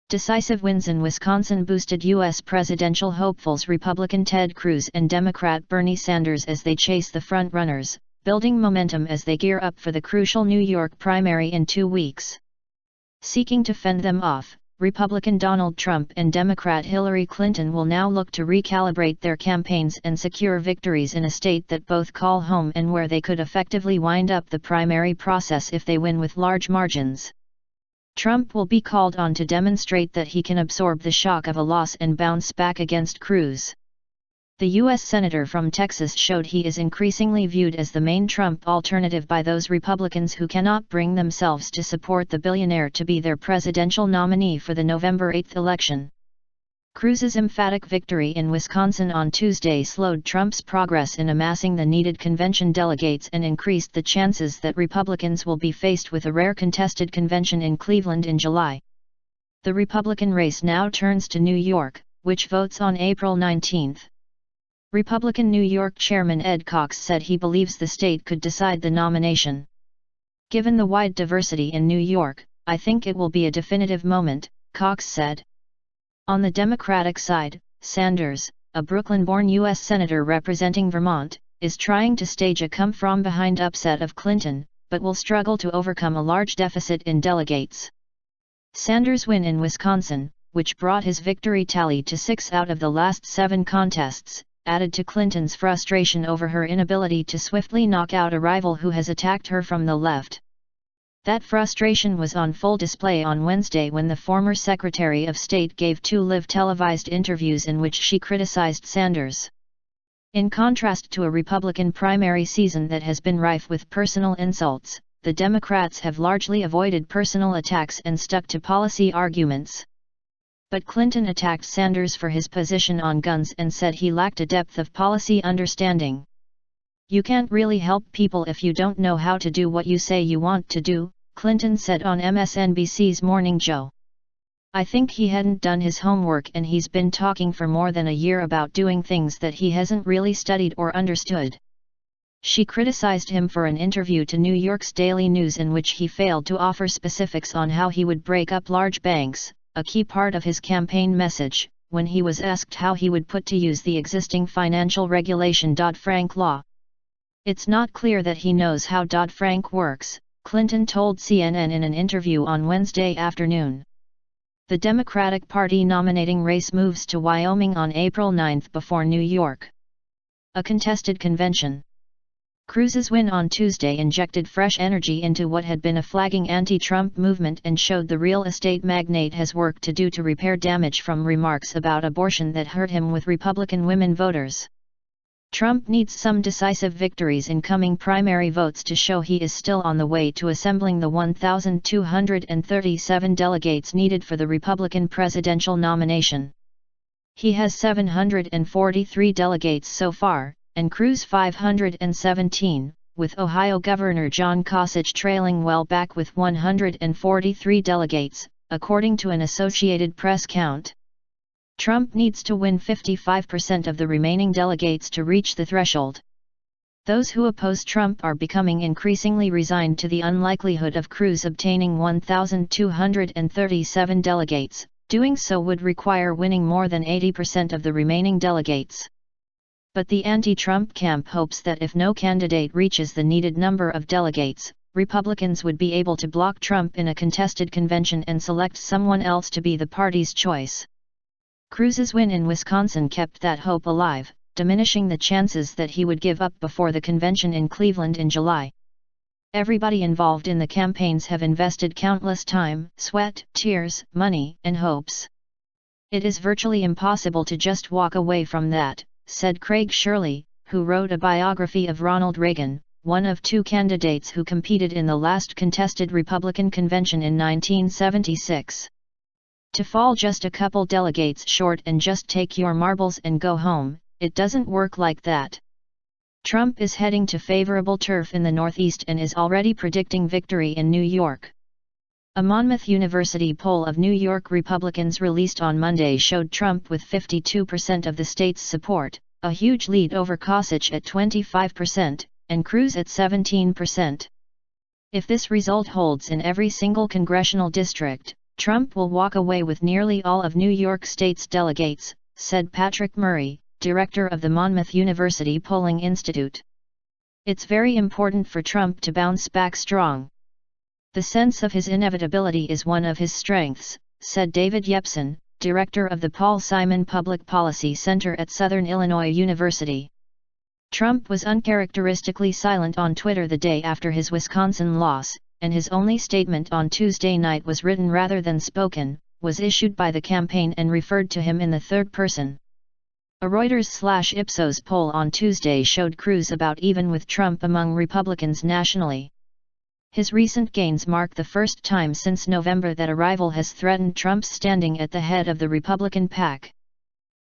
Decisive wins in Wisconsin boosted U.S. presidential hopefuls Republican Ted Cruz and Democrat Bernie Sanders as they chase the front-runners, building momentum as they gear up for the crucial New York primary in 2 weeks. Seeking to fend them off, Republican Donald Trump and Democrat Hillary Clinton will now look to recalibrate their campaigns and secure victories in a state that both call home and where they could effectively wind up the primary process if they win with large margins. Trump will be called on to demonstrate that he can absorb the shock of a loss and bounce back against Cruz. The U.S. Senator from Texas showed he is increasingly viewed as the main Trump alternative by those Republicans who cannot bring themselves to support the billionaire to be their presidential nominee for the November 8 election. Cruz's emphatic victory in Wisconsin on Tuesday slowed Trump's progress in amassing the needed convention delegates and increased the chances that Republicans will be faced with a rare contested convention in Cleveland in July. The Republican race now turns to New York, which votes on April 19. Republican New York Chairman Ed Cox said he believes the state could decide the nomination. "Given the wide diversity in New York, I think it will be a definitive moment," Cox said. On the Democratic side, Sanders, a Brooklyn-born U.S. Senator representing Vermont, is trying to stage a come-from-behind upset of Clinton, but will struggle to overcome a large deficit in delegates. Sanders' win in Wisconsin, which brought his victory tally to 6 out of the last 7 contests, added to Clinton's frustration over her inability to swiftly knock out a rival who has attacked her from the left. That frustration was on full display on Wednesday when the former Secretary of State gave 2 live televised interviews in which she criticized Sanders. In contrast to a Republican primary season that has been rife with personal insults, the Democrats have largely avoided personal attacks and stuck to policy arguments. But Clinton attacked Sanders for his position on guns and said he lacked a depth of policy understanding. "You can't really help people if you don't know how to do what you say you want to do," Clinton said on MSNBC's Morning Joe. "I think he hadn't done his homework and he's been talking for more than a year about doing things that he hasn't really studied or understood." She criticized him for an interview to New York's Daily News in which he failed to offer specifics on how he would break up large banks, a key part of his campaign message, when he was asked how he would put to use the existing financial regulation Dodd-Frank law. "It's not clear that he knows how Dodd-Frank works," Clinton told CNN in an interview on Wednesday afternoon. The Democratic Party nominating race moves to Wyoming on April 9 before New York. A contested convention. Cruz's win on Tuesday injected fresh energy into what had been a flagging anti-Trump movement and showed the real estate magnate has work to do to repair damage from remarks about abortion that hurt him with Republican women voters. Trump needs some decisive victories in coming primary votes to show he is still on the way to assembling the 1,237 delegates needed for the Republican presidential nomination. He has 743 delegates so far, and Cruz 517, with Ohio Governor John Kasich trailing well back with 143 delegates, according to an Associated Press count. Trump needs to win 55% of the remaining delegates to reach the threshold. Those who oppose Trump are becoming increasingly resigned to the unlikelihood of Cruz obtaining 1,237 delegates. Doing so would require winning more than 80% of the remaining delegates. But the anti-Trump camp hopes that if no candidate reaches the needed number of delegates, Republicans would be able to block Trump in a contested convention and select someone else to be the party's choice. Cruz's win in Wisconsin kept that hope alive, diminishing the chances that he would give up before the convention in Cleveland in July. Everybody involved in the campaigns have invested countless time, sweat, tears, money, and hopes. "It is virtually impossible to just walk away from that," said Craig Shirley, who wrote a biography of Ronald Reagan, one of 2 candidates who competed in the last contested Republican convention in 1976. "To fall just a couple delegates short and just take your marbles and go home, it doesn't work like that." Trump is heading to favorable turf in the Northeast and is already predicting victory in New York. A Monmouth University poll of New York Republicans released on Monday showed Trump with 52% of the state's support, a huge lead over Kasich at 25%, and Cruz at 17%. If this result holds in every single congressional district, Trump will walk away with nearly all of New York State's delegates, said Patrick Murray, director of the Monmouth University Polling Institute. It's very important for Trump to bounce back strong. The sense of his inevitability is one of his strengths, said David Yepsen, director of the Paul Simon Public Policy Center at Southern Illinois University. Trump was uncharacteristically silent on Twitter the day after his Wisconsin loss, and his only statement on Tuesday night was written rather than spoken, was issued by the campaign and referred to him in the third person. A Reuters/Ipsos poll on Tuesday showed Cruz about even with Trump among Republicans nationally. His recent gains mark the first time since November that a rival has threatened Trump's standing at the head of the Republican pack.